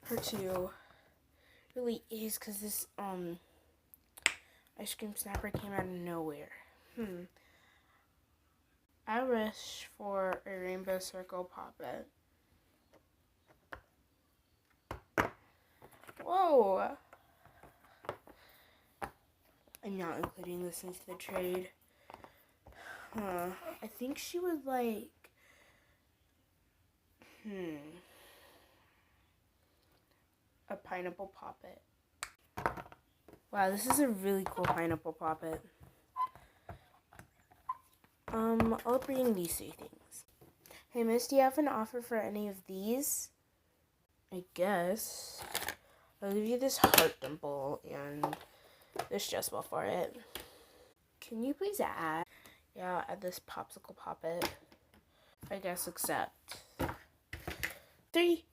Part 2 really is because this ice cream snapper came out of nowhere. I wish for a rainbow circle poppet. Whoa! I'm not including this into the trade. I think she would like... a pineapple poppet. Wow, this is a really cool pineapple poppet. I'll bring these 3 things. Hey, Miss, do you have an offer for any of these? I guess. I'll give you this heart dimple and this chest ball for it. Can you please add? Yeah, add this popsicle poppet. I guess accept. 3,